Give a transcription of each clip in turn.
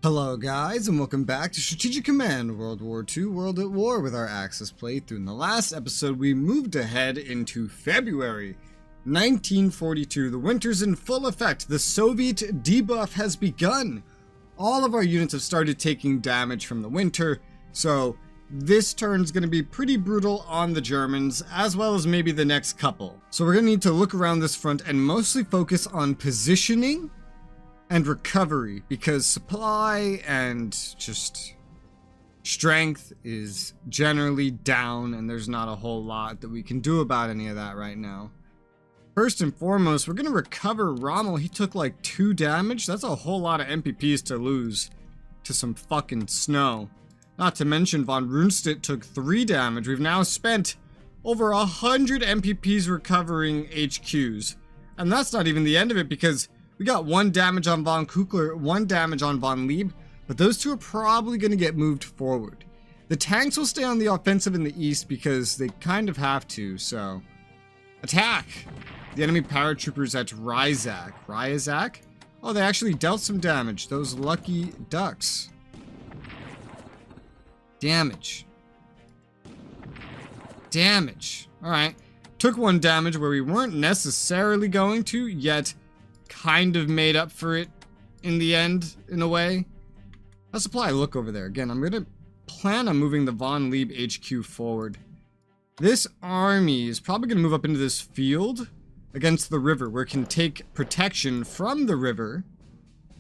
Hello guys, and welcome back to Strategic Command World War II World at War with our Axis playthrough. In the last episode, we moved ahead into February 1942. The winter's in full effect. The Soviet debuff has begun. All of our units have started taking damage from the winter, so this turn's going to be pretty brutal on the Germans, as well as maybe the next couple. So we're going to need to look around this front and mostly focus on positioning and recovery, because supply and just strength is generally down, and there's not a whole lot that we can do about any of that right now. First and foremost, we're going to recover Rommel. He took like 2 damage. That's a whole lot of MPPs to lose to some fucking snow. Not to mention von Rundstedt took 3 damage. We've now spent over 100 MPPs recovering HQs. And that's not even the end of it, because we got 1 damage on von Kukler, 1 damage on von Lieb, but those 2 are probably going to get moved forward. The tanks will stay on the offensive in the east because they kind of have to, so attack! The enemy paratroopers at Ryazak. Ryazak? Oh, they actually dealt some damage. Those lucky ducks. Damage. Damage. Alright. Took 1 damage where we weren't necessarily going to, yet kind of made up for it in the end, in a way. How's supply look over there? Again, I'm going to plan on moving the von Lieb HQ forward. This army is probably going to move up into this field against the river, where it can take protection from the river.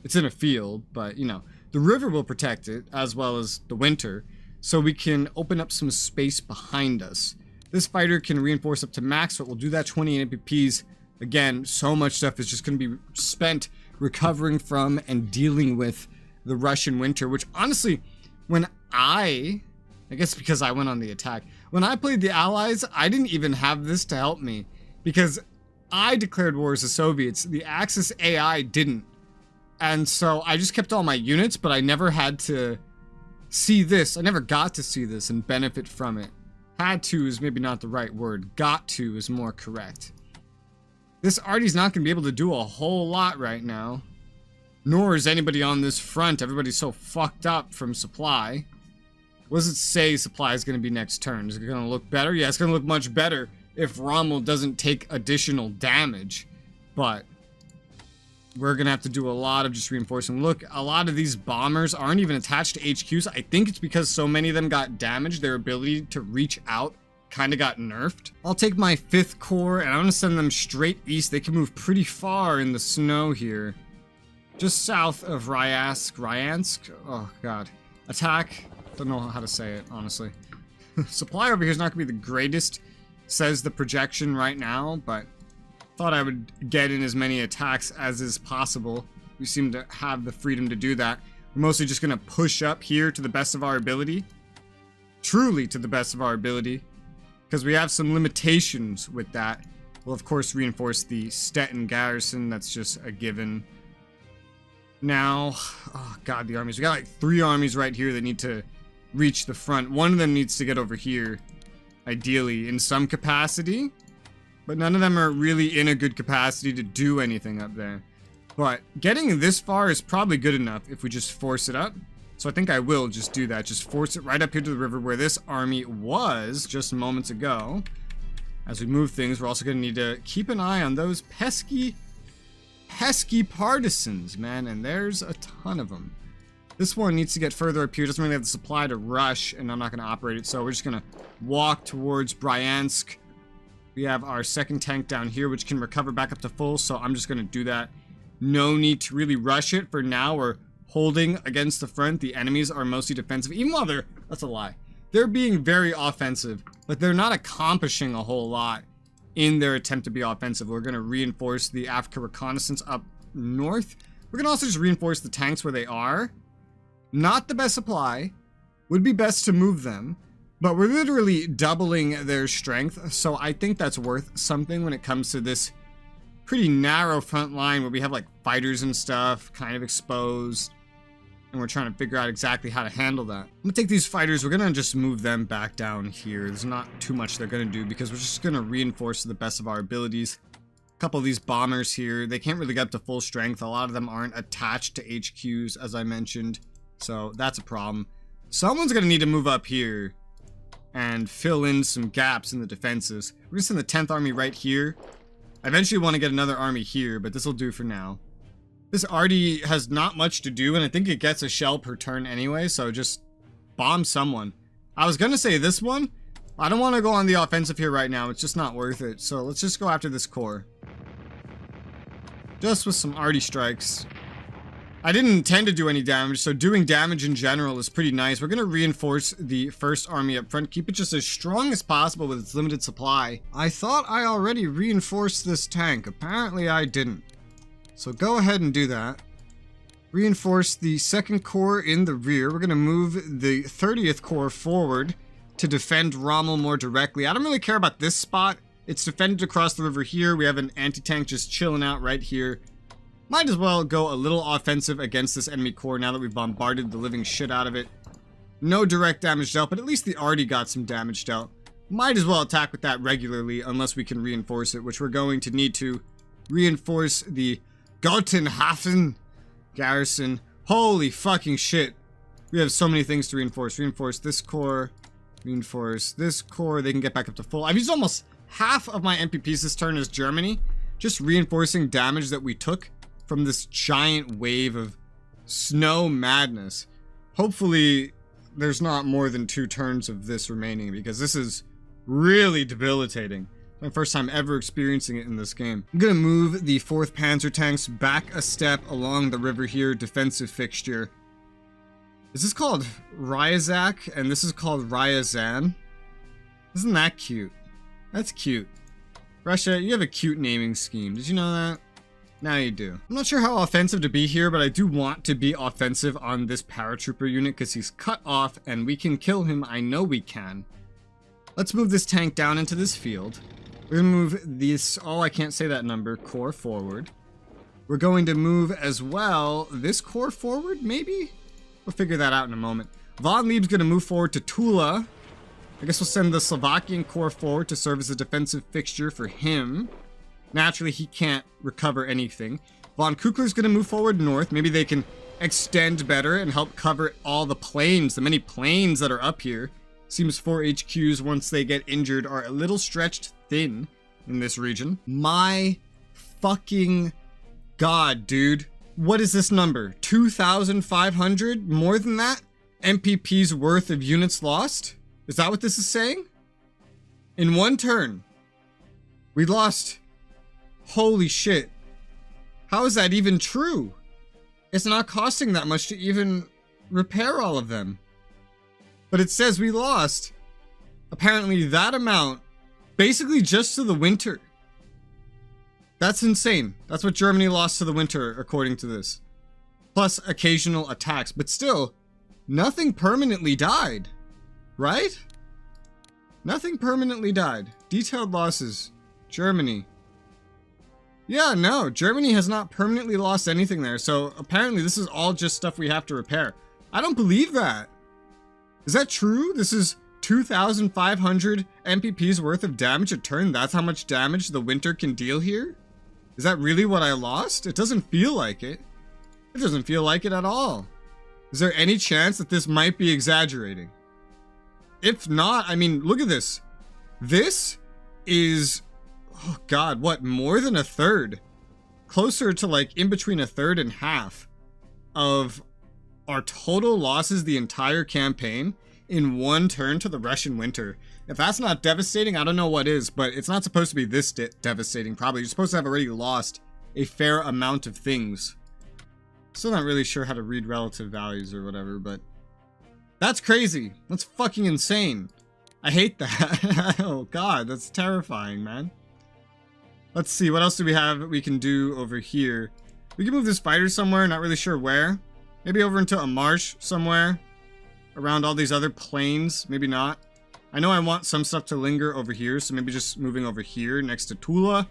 It's in a field, but, you know, the river will protect it, as well as the winter, so we can open up some space behind us. This fighter can reinforce up to max, but we'll do that 20 MPPs. Again, so much stuff is just going to be spent recovering from and dealing with the Russian winter, which honestly, when I guess because I went on the attack, when I played the Allies, I didn't even have this to help me, because I declared war as the Soviets. The Axis AI didn't. And so I just kept all my units, but I never had to see this. I never got to see this and benefit from it. Had to is maybe not the right word. Got to is more correct. This arty's not going to be able to do a whole lot right now. Nor is anybody on this front. Everybody's so fucked up from supply. What does it say supply is going to be next turn? Is it going to look better? Yeah, it's going to look much better if Rommel doesn't take additional damage. But we're going to have to do a lot of just reinforcing. Look, a lot of these bombers aren't even attached to HQs. I think it's because so many of them got damaged. Their ability to reach out kind of got nerfed. I'll take my 5th Corps and I'm going to send them straight east. They can move pretty far in the snow here. Just south of Ryansk. Oh, God. Attack. Don't know how to say it, honestly. Supply over here is not going to be the greatest, says the projection right now, but thought I would get in as many attacks as is possible. We seem to have the freedom to do that. We're mostly just going to push up here to the best of our ability. Truly to the best of our ability. Because we have some limitations with that. We'll, of course, reinforce the Stettin garrison. That's just a given. Now, oh god, the armies. We got like 3 armies right here that need to reach the front. One of them needs to get over here, ideally, in some capacity. But none of them are really in a good capacity to do anything up there. But getting this far is probably good enough if we just force it up. So I think I will just do that. Just force it right up here to the river where this army was just moments ago. As we move things, we're also going to need to keep an eye on those pesky partisans, man. And there's a ton of them. This one needs to get further up here. Doesn't really have the supply to rush, and I'm not going to operate it. So we're just going to walk towards Bryansk. We have our 2nd tank down here, which can recover back up to full. So I'm just going to do that. No need to really rush it for now. We're holding against the front. The enemies are mostly defensive, even while that's a lie. They're being very offensive, but they're not accomplishing a whole lot in their attempt to be offensive. We're going to reinforce the Africa reconnaissance up north. We're going to also just reinforce the tanks where they are. Not the best supply. Would be best to move them, but we're literally doubling their strength, so I think that's worth something when it comes to this pretty narrow front line where we have like fighters and stuff kind of exposed. And we're trying to figure out exactly how to handle that. I'm gonna take these fighters, we're gonna just move them back down here. There's not too much they're gonna do because we're just gonna reinforce to the best of our abilities. A couple of these bombers here, they can't really get up to full strength. A lot of them aren't attached to HQs, as I mentioned. So that's a problem. Someone's gonna need to move up here and fill in some gaps in the defenses. We're gonna send the 10th Army right here. I eventually want to get another army here, but this will do for now. This arty has not much to do, and I think it gets a shell per turn anyway, so just bomb someone. I was gonna say this one. I don't want to go on the offensive here right now. It's just not worth it. So let's just go after this core. Just with some arty strikes. I didn't intend to do any damage, so doing damage in general is pretty nice. We're going to reinforce the first army up front. Keep it just as strong as possible with its limited supply. I thought I already reinforced this tank. Apparently I didn't. So go ahead and do that. Reinforce the second corps in the rear. We're going to move the 30th Corps forward to defend Rommel more directly. I don't really care about this spot. It's defended across the river here. We have an anti-tank just chilling out right here. Might as well go a little offensive against this enemy corps now that we've bombarded the living shit out of it. No direct damage dealt, but at least the arty got some damage dealt. Might as well attack with that regularly unless we can reinforce it, which we're going to need to reinforce the Gartenhafen garrison. Holy fucking shit. We have so many things to reinforce. Reinforce this corps. Reinforce this corps. They can get back up to full. I've used almost half of my MPPs this turn as Germany. Just reinforcing damage that we took from this giant wave of snow madness. Hopefully there's not more than 2 turns of this remaining, because this is really debilitating. My first time ever experiencing it in this game. I'm gonna move the 4th Panzer tanks back a step along the river here, defensive fixture. Is this called Ryazak and this is called Ryazan? Isn't that cute? That's cute. Russia, you have a cute naming scheme. Did you know that? Now you do. I'm not sure how offensive to be here, but I do want to be offensive on this paratrooper unit because he's cut off and we can kill him. I know we can. Let's move this tank down into this field. We're gonna move this, oh, I can't say that number, corps forward. We're going to move as well this corps forward, maybe? We'll figure that out in a moment. Von Lieb's gonna move forward to Tula. I guess we'll send the Slovakian corps forward to serve as a defensive fixture for him. Naturally, he can't recover anything. Von Kukler's gonna move forward north. Maybe they can extend better and help cover all the planes, the many planes that are up here. Seems 4 HQs, once they get injured, are a little stretched thin in this region. My fucking god, dude. What is this number? 2,500? More than that? MPP's worth of units lost? Is that what this is saying? In one turn, we lost. Holy shit. How is that even true? It's not costing that much to even repair all of them. But it says we lost apparently that amount basically just to the winter. That's insane. That's what Germany lost to the winter according to this. Plus occasional attacks. But still, nothing permanently died. Right? Nothing permanently died. Detailed losses. Germany. Yeah, no, Germany has not permanently lost anything there, so apparently this is all just stuff we have to repair. I don't believe that. Is that true? This is 2,500 MPPs worth of damage a turn? That's how much damage the winter can deal here? Is that really what I lost? It doesn't feel like it. It doesn't feel like it at all. Is there any chance that this might be exaggerating? If not, I mean, look at this. This is... oh god, what, more than a third? Closer to like in between a third and half of our total losses the entire campaign in one turn to the Russian winter. If that's not devastating, I don't know what is, but it's not supposed to be this devastating probably. You're supposed to have already lost a fair amount of things. Still not really sure how to read relative values or whatever, but that's crazy. That's fucking insane. I hate that. Oh god, that's terrifying, man. Let's see, what else do we have we can do over here? We can move this fighter somewhere, not really sure where. Maybe over into a marsh somewhere. Around all these other plains, maybe not. I know I want some stuff to linger over here, so maybe just moving over here next to Tula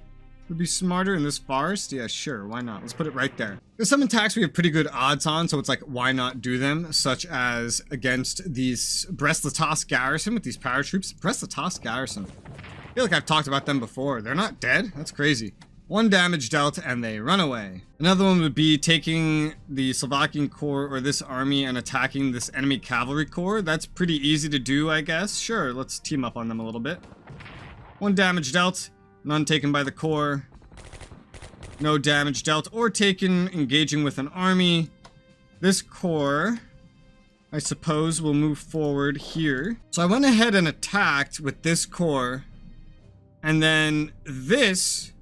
would be smarter. In this forest? Yeah, sure, why not? Let's put it right there. There's some attacks we have pretty good odds on, so it's like, why not do them? Such as against these Brest-Litovsk garrison with these paratroops. Brest-Litovsk garrison. I feel like I've talked about them before. They're not dead? That's crazy. 1 damage dealt, and they run away. Another one would be taking the Slovakian Corps or this army and attacking this enemy cavalry corps. That's pretty easy to do, I guess. Sure, let's team up on them a little bit. 1 damage dealt, none taken by the corps. No damage dealt or taken engaging with an army. This corps, I suppose, will move forward here. So I went ahead and attacked with this corps, and then this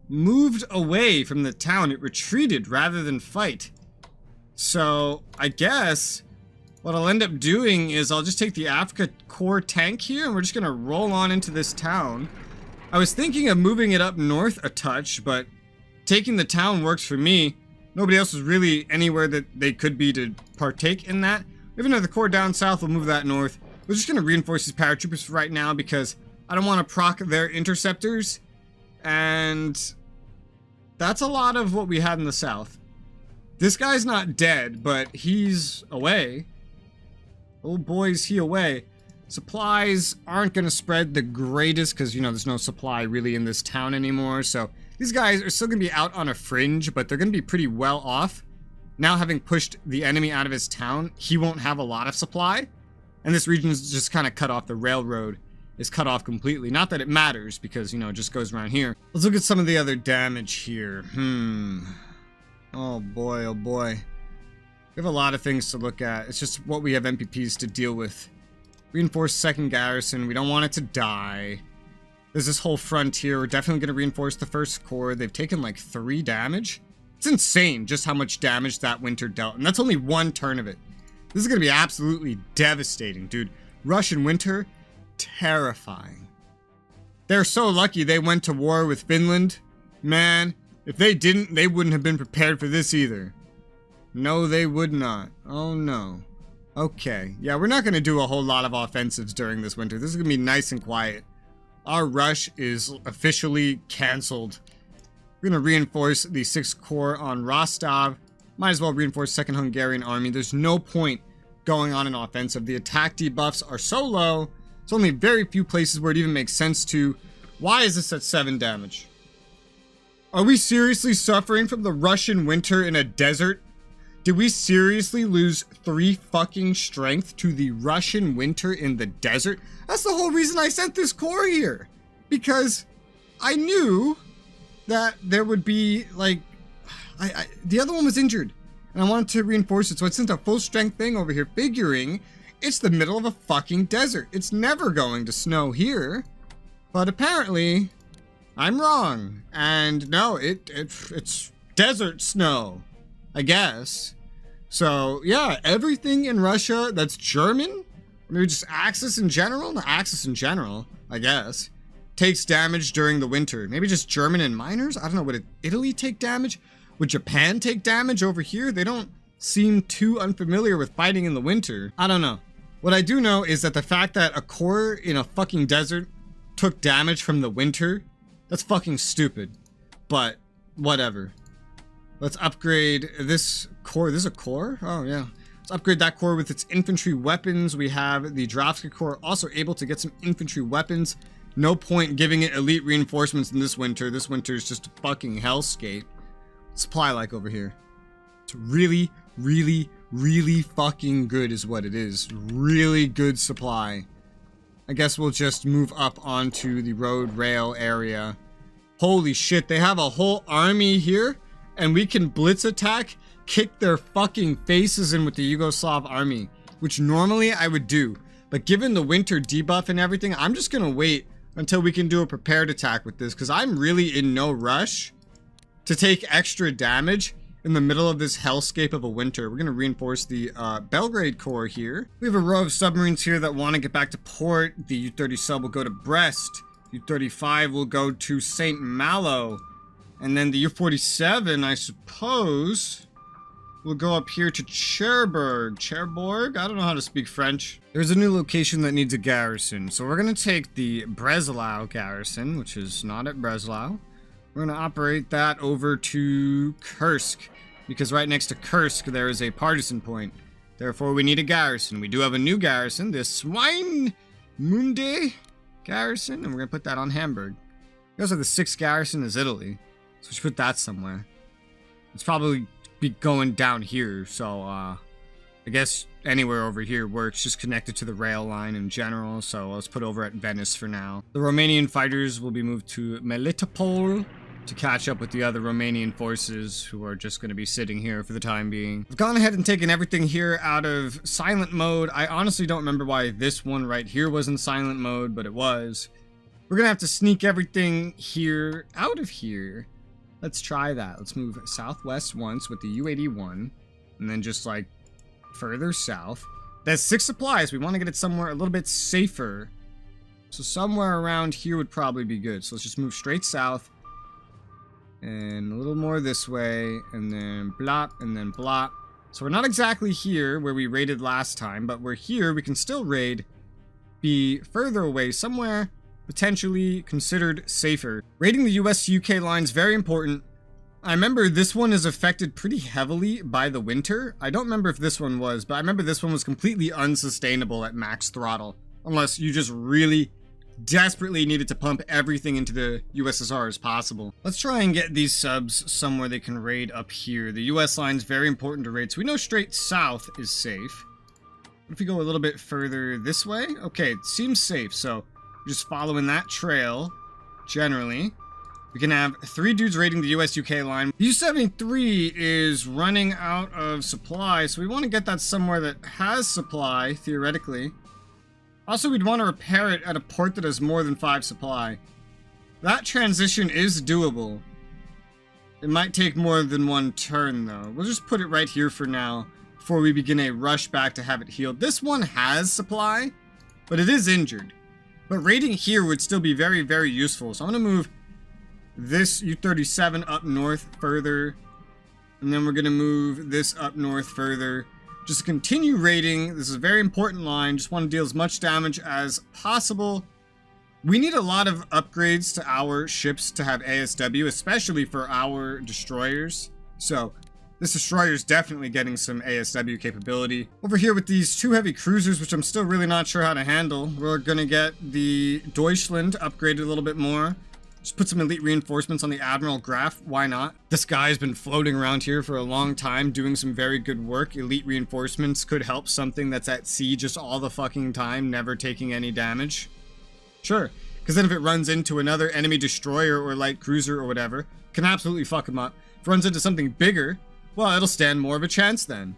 moved away from the town. It retreated rather than fight. So I guess what I'll end up doing is I'll just take the Africa Corps tank here, and we're just gonna roll on into this town. I was thinking of moving it up north a touch, but taking the town works for me. Nobody else is really anywhere that they could be to partake in that. We have another corps down south, we'll move that north. We're just gonna reinforce these paratroopers for right now because I don't want to proc their interceptors, and that's a lot of what we had in the south. This guy's not dead, but he's away. Oh boy, is he away. Supplies aren't going to spread the greatest because, you know, there's no supply really in this town anymore. So these guys are still going to be out on a fringe, but they're going to be pretty well off. Now, having pushed the enemy out of his town, he won't have a lot of supply. And this region's just kind of cut off. The railroad is cut off completely. Not that it matters because, you know, it just goes around here. Let's look at some of the other damage here. Oh boy, oh boy. We have a lot of things to look at. It's just what we have MPPs to deal with. Reinforce second garrison. We don't want it to die. There's this whole front here. We're definitely going to reinforce the first corps. They've taken like 3 damage. It's insane just how much damage that winter dealt. And that's only 1 turn of it. This is going to be absolutely devastating, dude. Russian winter, terrifying. They're so lucky they went to war with Finland. Man, if they didn't, they wouldn't have been prepared for this either. No, they would not. Oh no. Okay, yeah, we're not going to do a whole lot of offensives during this winter. This is going to be nice and quiet. Our rush is officially canceled. We're going to reinforce the 6th Corps on Rostov. Might as well reinforce 2nd Hungarian Army. There's no point going on an offensive. The attack debuffs are so low. There's only very few places where it even makes sense to. Why is this at 7 damage? Are we seriously suffering from the Russian winter in a desert? Did we seriously lose 3 fucking strength to the Russian winter in the desert? That's the whole reason I sent this corps here. Because I knew that there would be, like, the other one was injured. And I wanted to reinforce it, so I sent a full strength thing over here, figuring it's the middle of a fucking desert. It's never going to snow here. But apparently, I'm wrong. And no, it's desert snow, I guess. So yeah, everything in Russia that's German, maybe just Axis in general, the Axis in general, I guess, takes damage during the winter. Maybe just German and minors? I don't know. Would Italy take damage? Would Japan take damage over here? They don't seem too unfamiliar with fighting in the winter. I don't know. What I do know is that the fact that a corps in a fucking desert took damage from the winter, that's fucking stupid. But whatever. Let's upgrade this corps. This is a corps? Oh, yeah. Let's upgrade that corps with its infantry weapons. We have the Dravska Corps also able to get some infantry weapons. No point giving it elite reinforcements in this winter. This winter is just a fucking hellscape. Supply like over here. It's really, really, really fucking good is what it is. Really good supply. I guess we'll just move up onto the road rail area. Holy shit, they have a whole army here? And we can blitz attack, kick their fucking faces in with the Yugoslav army, which normally I would do. But given the winter debuff and everything, I'm just gonna wait until we can do a prepared attack with this, because I'm really in no rush to take extra damage in the middle of this hellscape of a winter. We're gonna reinforce the Belgrade Corps here. We have a row of submarines here that want to get back to port. The U-30 sub will go to Brest. U-35 will go to St. Malo. And then the U-47, I suppose, will go up here to Cherbourg. Cherbourg? I don't know how to speak French. There's a new location that needs a garrison. So we're going to take the Breslau garrison, which is not at Breslau. We're going to operate that over to Kursk, because right next to Kursk there is a partisan point. Therefore, we need a garrison. We do have a new garrison, the Swinemunde garrison, and we're going to put that on Hamburg. We also have the 6th garrison is Italy. So we should put that somewhere. It's probably be going down here, so I guess anywhere over here works, just connected to the rail line in general. So let's put over at Venice for now. The Romanian fighters will be moved to Melitopol to catch up with the other Romanian forces who are just going to be sitting here for the time being. I've gone ahead and taken everything here out of silent mode. I honestly don't remember why this one right here was in silent mode, but it was. We're going to have to sneak everything here out of here. Let's try that. Let's move southwest once with the U-81, and then just like further south. That's 6 supplies. We want to get it somewhere a little bit safer. So somewhere around here would probably be good. So let's just move straight south. And a little more this way, and then blop, and then blop. So we're not exactly here where we raided last time, but we're here. We can still raid, be further away, somewhere potentially considered safer. Raiding the US-UK line is very important. I remember this one is affected pretty heavily by the winter. I don't remember if this one was, but I remember this one was completely unsustainable at max throttle, unless you just really desperately needed to pump everything into the USSR as possible. Let's try and get these subs somewhere they can raid up here. The US line's very important to raid, so we know straight south is safe. What if we go a little bit further this way? Okay, it seems safe, so we're just following that trail, generally. We can have 3 dudes raiding the US-UK line. U-73 is running out of supply, so we want to get that somewhere that has supply, theoretically. Also, we'd want to repair it at a port that has more than 5 supply. That transition is doable. It might take more than one turn, though. We'll just put it right here for now, before we begin a rush back to have it healed. This one has supply, but it is injured. But raiding here would still be very, very useful. So I'm going to move this U-37 up north further, and then we're going to move this up north further. Just continue raiding. This is a very important line. Just want to deal as much damage as possible. We need a lot of upgrades to our ships to have ASW, especially for our destroyers. So this destroyer is definitely getting some ASW capability. Over here with these 2 heavy cruisers, which I'm still really not sure how to handle, we're going to get the Deutschland upgraded a little bit more. Just put some elite reinforcements on the Admiral Graf. Why not? This guy's been floating around here for a long time, doing some very good work. Elite reinforcements could help something that's at sea just all the fucking time, never taking any damage. Sure, because then if it runs into another enemy destroyer or light cruiser or whatever, can absolutely fuck him up. If it runs into something bigger, well, it'll stand more of a chance then.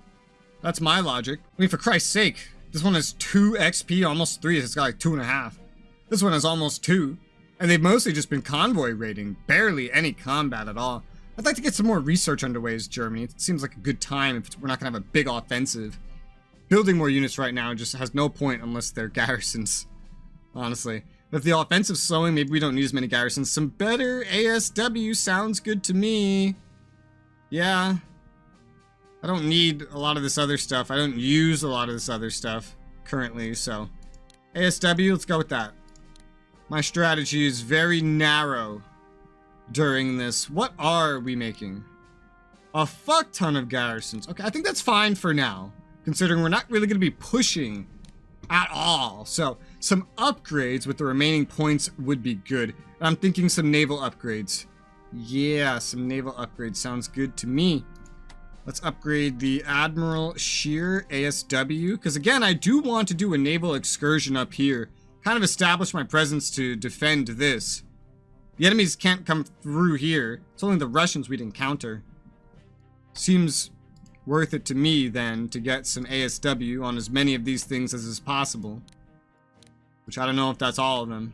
That's my logic. I mean, for Christ's sake, this one has 2 XP, almost 3. It's got like 2.5. This one has almost 2. And they've mostly just been convoy raiding, barely any combat at all. I'd like to get some more research underway as Germany. It seems like a good time if we're not going to have a big offensive. Building more units right now just has no point unless they're garrisons, honestly. But if the offensive's slowing, maybe we don't need as many garrisons. Some better ASW sounds good to me. Yeah. I don't need a lot of this other stuff. I don't use a lot of this other stuff currently, so ASW, let's go with that. My strategy is very narrow during this. What are we making? A fuck ton of garrisons. Okay, I think that's fine for now, considering we're not really going to be pushing at all. So some upgrades with the remaining points would be good. And I'm thinking some naval upgrades. Yeah, some naval upgrades sounds good to me. Let's upgrade the Admiral Shear ASW, because again, I do want to do a naval excursion up here. Kind of establish my presence to defend this. The enemies can't come through here. It's only the Russians we'd encounter. Seems worth it to me, then, to get some ASW on as many of these things as is possible. Which I don't know if that's all of them.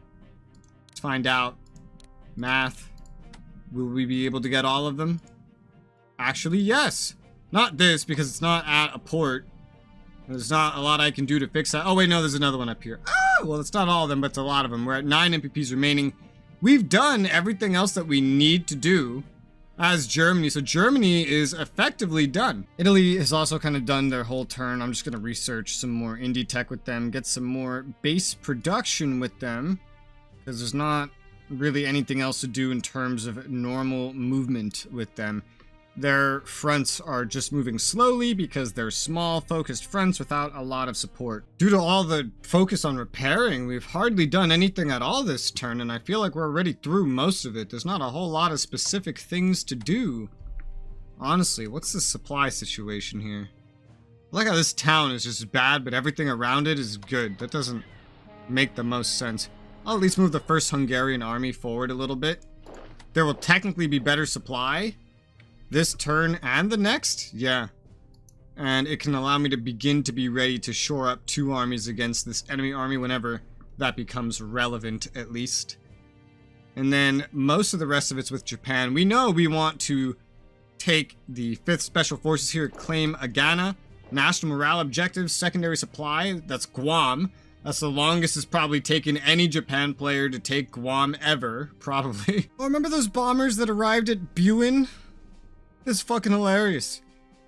Let's find out. Math. Will we be able to get all of them? Actually, yes. Not this, because it's not at a port. There's not a lot I can do to fix that. Oh, wait, no, there's another one up here. Ah, well, it's not all of them, but it's a lot of them. We're at 9 MPPs remaining. We've done everything else that we need to do as Germany. So Germany is effectively done. Italy has also kind of done their whole turn. I'm just going to research some more indie tech with them, get some more base production with them, because there's not really anything else to do in terms of normal movement with them. their fronts are just moving slowly because they're small, focused fronts without a lot of support. Due to all the focus on repairing, we've hardly done anything at all this turn, and I feel like we're already through most of it. There's not a whole lot of specific things to do. Honestly, what's the supply situation here? I like how this town is just bad, but everything around it is good. That doesn't make the most sense. I'll at least move the first Hungarian army forward a little bit. There will technically be better supply this turn and the next, yeah. And it can allow me to begin to be ready to shore up 2 armies against this enemy army whenever that becomes relevant, at least. And then most of the rest of it's with Japan. We know we want to take the 5th Special Forces here, claim Agana, national morale objectives, secondary supply, that's Guam. That's the longest it's probably taken any Japan player to take Guam ever, probably. Oh, remember those bombers that arrived at Buin? It's fucking hilarious.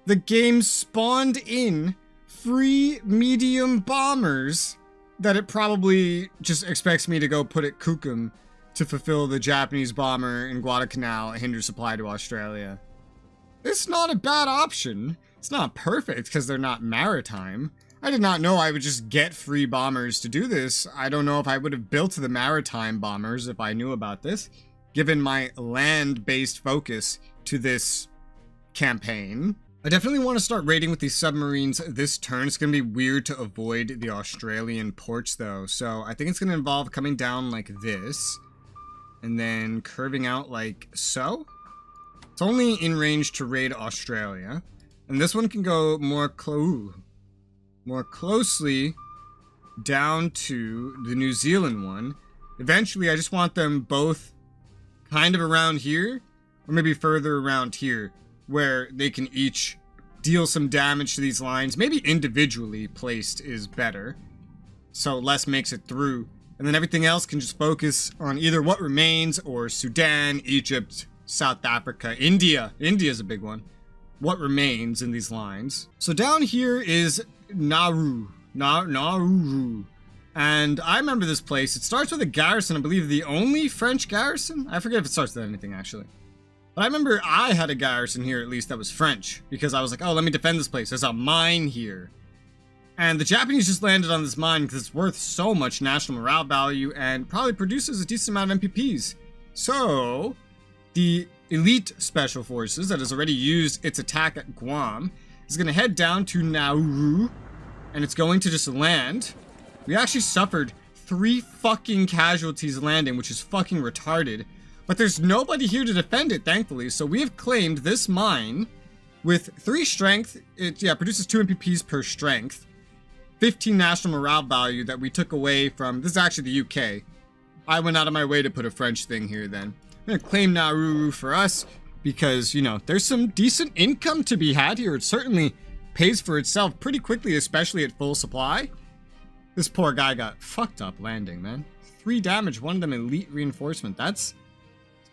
The game spawned in free medium bombers that it probably just expects me to go put at Kukum to fulfill the Japanese bomber in Guadalcanal hinder supply to Australia. It's not a bad option. It's not perfect because they're not maritime. I did not know I would just get free bombers to do this. I don't know if I would have built the maritime bombers if I knew about this, given my land-based focus to this campaign. I definitely want to start raiding with these submarines this turn. It's going to be weird to avoid the Australian ports though, so I think it's going to involve coming down like this and then curving out like so. It's only in range to raid Australia, and this one can go more closely down to the New Zealand one. Eventually I just want them both kind of around here, or maybe further around here, where they can each deal some damage to these lines. Maybe individually placed is better, so less makes it through, and then everything else can just focus on either what remains or Sudan, Egypt, South Africa, India. India's a big one. What remains in these lines. So down here is Nauru, and I remember this place. It starts with a garrison, I believe the only French garrison. I forget if it starts with anything actually. But I remember I had a garrison here, at least, that was French, because I was like, oh, let me defend this place. There's a mine here. And the Japanese just landed on this mine because it's worth so much national morale value and probably produces a decent amount of MPPs. So, the elite special forces that has already used its attack at Guam is going to head down to Nauru, and it's going to just land. We actually suffered 3 fucking casualties landing, which is fucking retarded. But there's nobody here to defend it, thankfully, so we have claimed this mine with 3 strength. It produces 2 MPPs per strength, 15 national morale value that we took away from, this is actually the UK. I went out of my way to put a French thing here then. I'm gonna claim Nauru for us because, you know, there's some decent income to be had here. It certainly pays for itself pretty quickly, especially at full supply. This poor guy got fucked up landing, man. 3 damage, one of them elite reinforcement. That's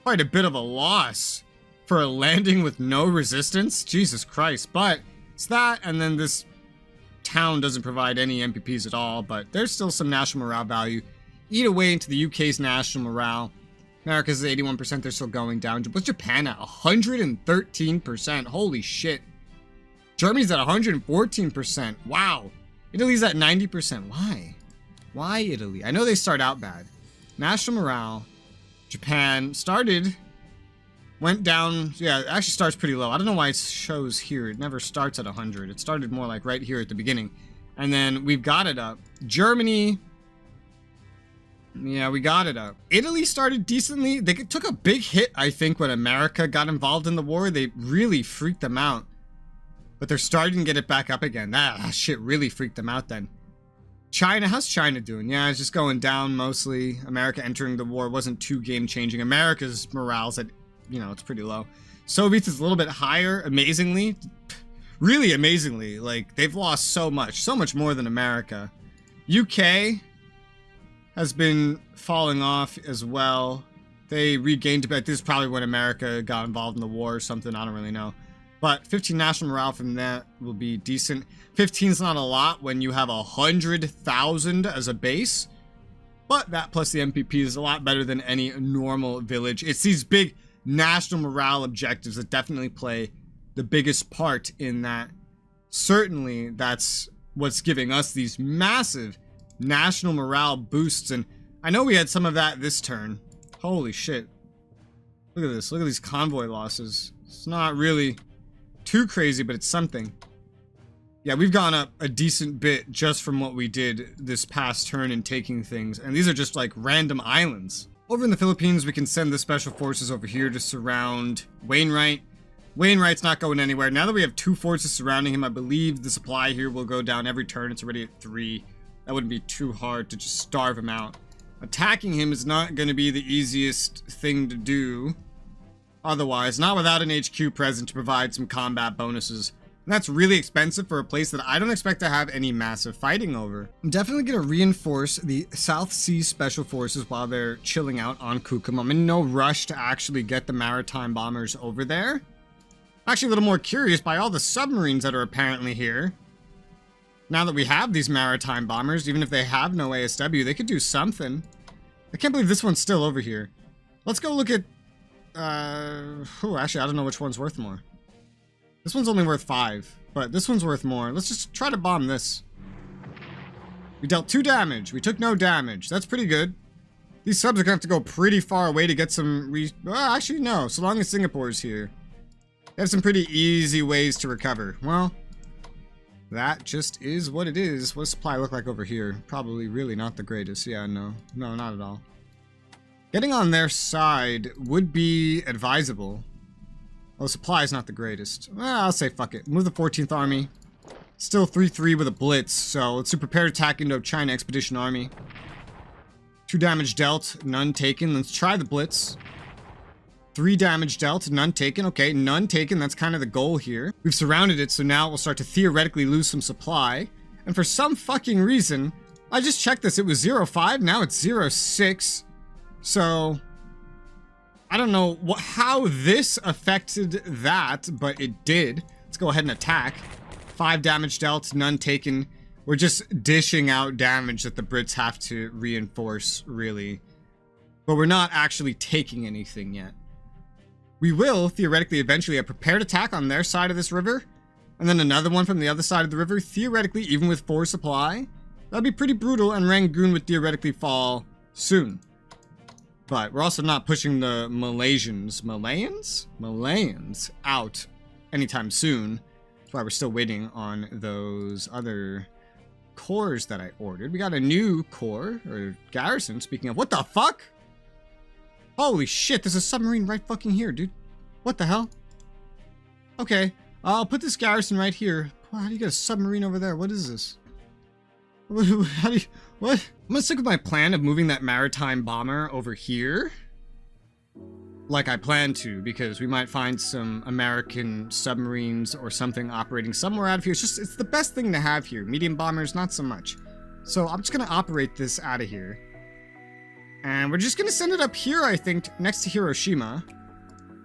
quite a bit of a loss for a landing with no resistance. Jesus Christ. But it's that, and then this town doesn't provide any MPPs at all, but there's still some national morale value. Eat away into the UK's national morale. America's at 81%, they're still going down. What's Japan at? 113%. Holy shit. Germany's at 114%. Wow. Italy's at 90%. Why? Why Italy? I know they start out bad. National morale. Japan started, went down. Yeah, it actually starts pretty low. I don't know why it shows here. It never starts at 100. It started more like right here at the beginning. And then we've got it up. Germany. Yeah, we got it up. Italy started decently. They took a big hit, I think, when America got involved in the war. They really freaked them out. But they're starting to get it back up again. That shit really freaked them out then. China, how's China doing? Yeah, it's just going down mostly. America entering the war wasn't too game-changing. America's morale's at, you know, it's pretty low. Soviets is a little bit higher, amazingly. Really amazingly. Like, they've lost so much more than America. UK has been falling off as well. They regained, but this is probably when America got involved in the war or something, I don't really know. But 15 national morale from that will be decent. 15 is not a lot when you have 100,000 as a base. But that plus the MPP is a lot better than any normal village. It's these big national morale objectives that definitely play the biggest part in that. Certainly, that's what's giving us these massive national morale boosts. And I know we had some of that this turn. Holy shit. Look at this. Look at these convoy losses. It's not really too crazy, but it's something. Yeah, we've gone up a decent bit just from what we did this past turn in taking things. And these are just like random islands. Over in the Philippines, we can send the special forces over here to surround Wainwright. Wainwright's not going anywhere. Now that we have 2 forces surrounding him, I believe the supply here will go down every turn. It's already at 3. That wouldn't be too hard to just starve him out. Attacking him is not going to be the easiest thing to do. Otherwise, not without an HQ present to provide some combat bonuses. And that's really expensive for a place that I don't expect to have any massive fighting over. I'm definitely going to reinforce the South Sea Special Forces while they're chilling out on Kukum. I'm in no rush to actually get the maritime bombers over there. I'm actually a little more curious by all the submarines that are apparently here. Now that we have these maritime bombers, even if they have no ASW, they could do something. I can't believe this one's still over here. Let's go look at... actually, I don't know which one's worth more. This one's only worth 5, but this one's worth more. Let's just try to bomb this. We dealt 2 damage. We took no damage. That's pretty good. These subs are gonna have to go pretty far away to get some actually, no. So long as Singapore's here. They have some pretty easy ways to recover. Well, that just is what it is. What does supply look like over here? Probably really not the greatest. Yeah, no. No, not at all. Getting on their side would be advisable. Well, supply is not the greatest. Well, I'll say fuck it. Move the 14th Army. Still 3-3 with a blitz, so let's do prepared attack Indo-China Expedition Army. 2 damage dealt, none taken. Let's try the blitz. 3 damage dealt, none taken. Okay, none taken. That's kind of the goal here. We've surrounded it, so now we'll start to theoretically lose some supply. And for some fucking reason, I just checked this. It was 0-5, now it's 0-6. So... I don't know how this affected that, but it did. Let's go ahead and attack. 5 damage dealt, none taken. We're just dishing out damage that the Brits have to reinforce, really. But we're not actually taking anything yet. We will, theoretically, eventually have prepared attack on their side of this river. And then another one from the other side of the river, theoretically, even with 4 supply. That'd be pretty brutal, and Rangoon would theoretically fall soon. But we're also not pushing the Malayans out anytime soon. That's why we're still waiting on those other cores that I ordered. We got a new core, or garrison, speaking of. What the fuck? Holy shit, there's a submarine right fucking here, dude. What the hell? Okay, I'll put this garrison right here. How do you get a submarine over there? What is this? How do you... What? I'm gonna stick with my plan of moving that maritime bomber over here. Like I plan to, because we might find some American submarines or something operating somewhere out of here. It's the best thing to have here. Medium bombers, not so much. So I'm just gonna operate this out of here. And we're just gonna send it up here, I think, next to Hiroshima.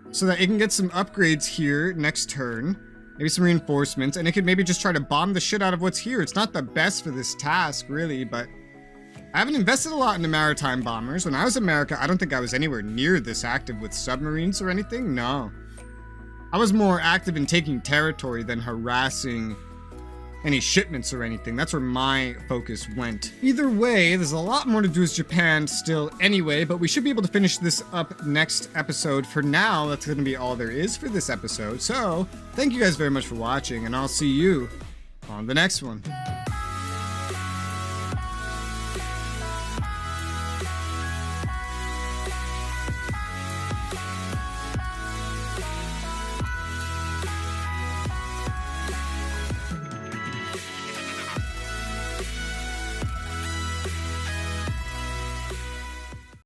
So that it can get some upgrades here next turn. Maybe some reinforcements, and it could maybe just try to bomb the shit out of what's here. It's not the best for this task, really, but I haven't invested a lot into maritime bombers. When I was in America, I don't think I was anywhere near this active with submarines or anything. No. I was more active in taking territory than harassing any shipments or anything. That's where my focus went. Either way, there's a lot more to do with Japan still anyway, but we should be able to finish this up next episode. For now, that's going to be all there is for this episode. So, thank you guys very much for watching, and I'll see you on the next one.